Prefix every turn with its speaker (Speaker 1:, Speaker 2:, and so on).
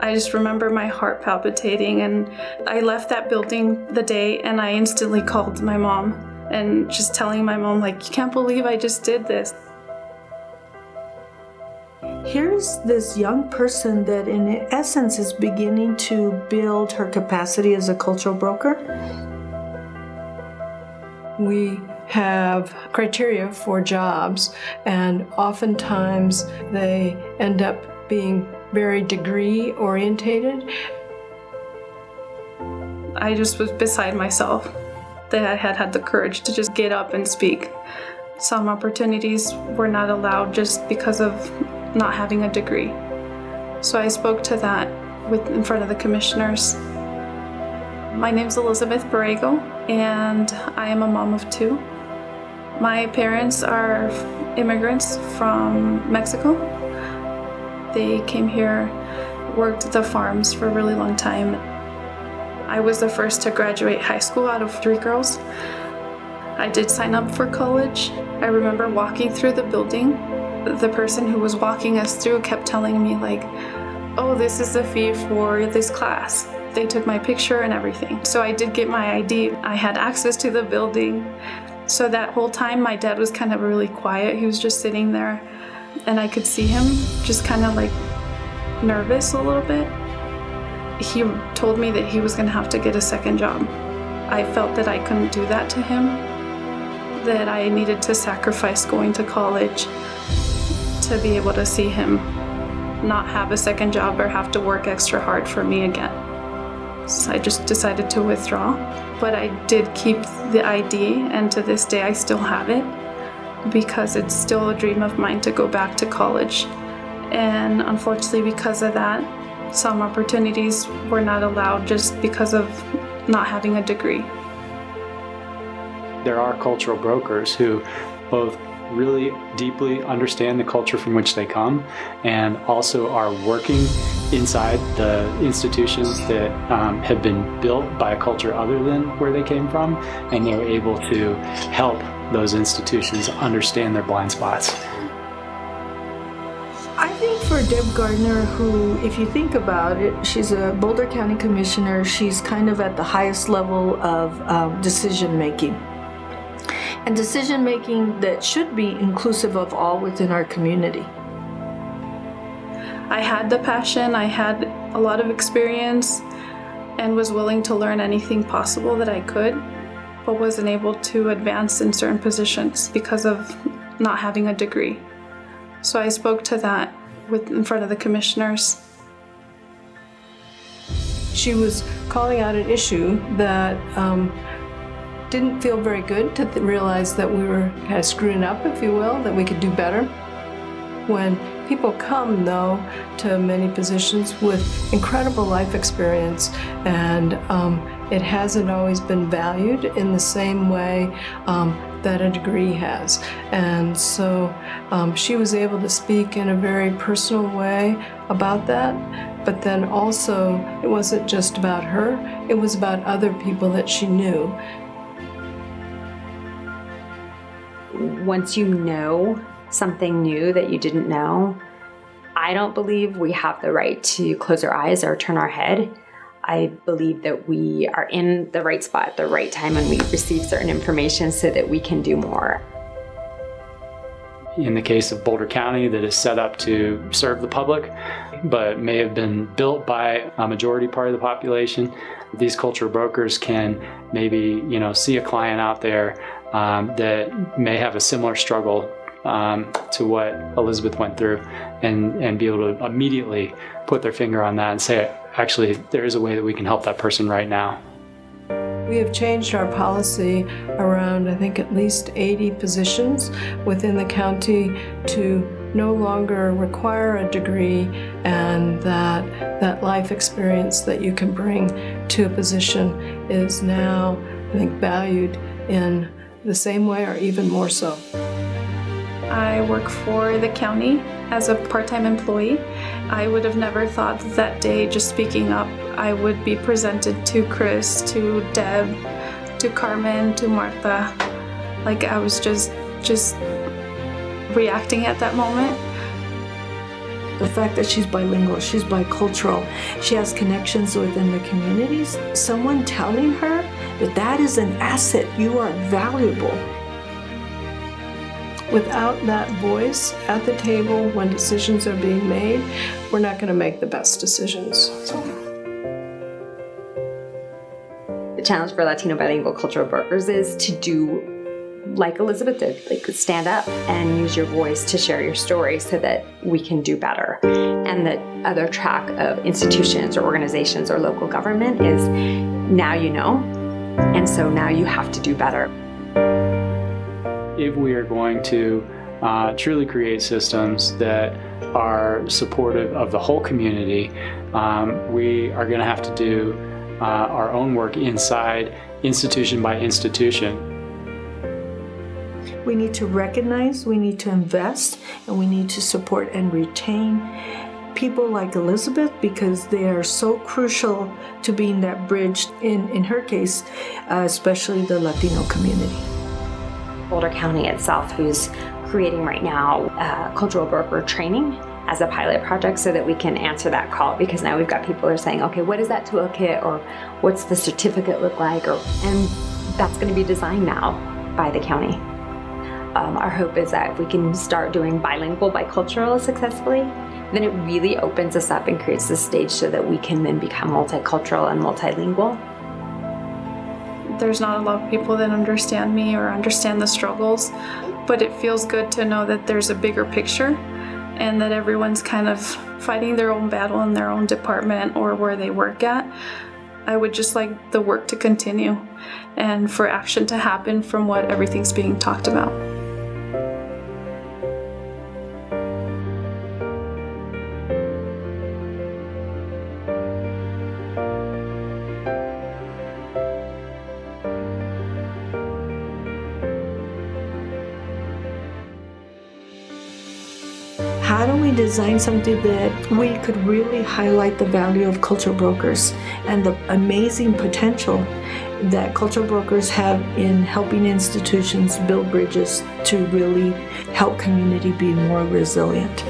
Speaker 1: I just remember my heart palpitating, and I left that building the day and I instantly called my mom and just telling my mom, like, you can't believe I just did this.
Speaker 2: Here's this young person that in essence is beginning to build her capacity as a cultural broker.
Speaker 3: We have criteria for jobs, and oftentimes they end up being very degree orientated.
Speaker 1: I just was beside myself that I had the courage to just get up and speak. Some opportunities were not allowed just because of not having a degree. So I spoke to that in front of the commissioners. My name's Elizabeth Borrego, and I am a mom of 2. My parents are immigrants from Mexico. They came here, worked the farms for a really long time. I was the first to graduate high school out of 3 girls. I did sign up for college. I remember walking through the building. The person who was walking us through kept telling me, like, oh, this is the fee for this class. They took my picture and everything. So I did get my ID. I had access to the building. So that whole time, my dad was kind of really quiet. He was just sitting there, and I could see him just kind of like nervous a little bit. He told me that he was going to have to get a second job. I felt that I couldn't do that to him, that I needed to sacrifice going to college to be able to see him not have a second job or have to work extra hard for me again. So I just decided to withdraw, but I did keep the ID, and to this day I still have it because it's still a dream of mine to go back to college. And unfortunately, because of that, some opportunities were not allowed just because of not having a degree.
Speaker 4: There are cultural brokers who both really deeply understand the culture from which they come and also are working inside the institutions that have been built by a culture other than where they came from, and they're able to help those institutions understand their blind spots.
Speaker 2: I think for Deb Gardner, who, if you think about it, she's a Boulder County Commissioner. She's kind of at the highest level of decision-making. And decision-making that should be inclusive of all within our community.
Speaker 1: I had the passion, I had a lot of experience, and was willing to learn anything possible that I could, but wasn't able to advance in certain positions because of not having a degree. So I spoke to that in front of the commissioners.
Speaker 3: She was calling out an issue that didn't feel very good to realize that we were kind of screwing up, if you will, that we could do better. When people come, though, to many positions with incredible life experience, and it hasn't always been valued in the same way that a degree has. And so she was able to speak in a very personal way about that, but then also it wasn't just about her, it was about other people that she knew.
Speaker 5: Once you know something new that you didn't know, I don't believe we have the right to close our eyes or turn our head. I believe that we are in the right spot at the right time when we receive certain information so that we can do more.
Speaker 4: In the case of Boulder County, that is set up to serve the public, but may have been built by a majority part of the population, these cultural brokers can maybe, see a client out there that may have a similar struggle to what Elizabeth went through, and be able to immediately put their finger on that and say, actually, there is a way that we can help that person right now.
Speaker 3: We have changed our policy around, I think, at least 80 positions within the county to no longer require a degree, and that life experience that you can bring to a position is now, I think, valued in the same way or even more so.
Speaker 1: I work for the county as a part-time employee. I would have never thought that day, just speaking up, I would be presented to Chris, to Deb, to Carmen, to Martha. Like, I was just reacting at that moment.
Speaker 2: The fact that she's bilingual, she's bicultural, she has connections within the communities. Someone telling her that that is an asset, you are valuable.
Speaker 3: Without that voice at the table when decisions are being made, we're not going to make the best decisions.
Speaker 5: The challenge for Latino bilingual cultural brokers is to do like Elizabeth did, like stand up and use your voice to share your story so that we can do better. And the other track of institutions or organizations or local government is now you know, and so now you have to do better.
Speaker 4: If we are going to truly create systems that are supportive of the whole community, we are going to have to do our own work inside, institution by institution.
Speaker 2: We need to recognize, we need to invest, and we need to support and retain people like Elizabeth because they are so crucial to being that bridge, in her case, especially the Latino community.
Speaker 5: Boulder County itself, who's creating right now cultural broker training as a pilot project so that we can answer that call, because now we've got people who are saying, okay, what is that toolkit, or what's the certificate look like, and that's going to be designed now by the county. Our hope is that if we can start doing bilingual, bicultural successfully, then it really opens us up and creates the stage so that we can then become multicultural and multilingual.
Speaker 1: There's not a lot of people that understand me or understand the struggles, but it feels good to know that there's a bigger picture and that everyone's kind of fighting their own battle in their own department or where they work at. I would just like the work to continue and for action to happen from what everything's being talked about.
Speaker 2: How do we design something that we could really highlight the value of cultural brokers and the amazing potential that cultural brokers have in helping institutions build bridges to really help community be more resilient?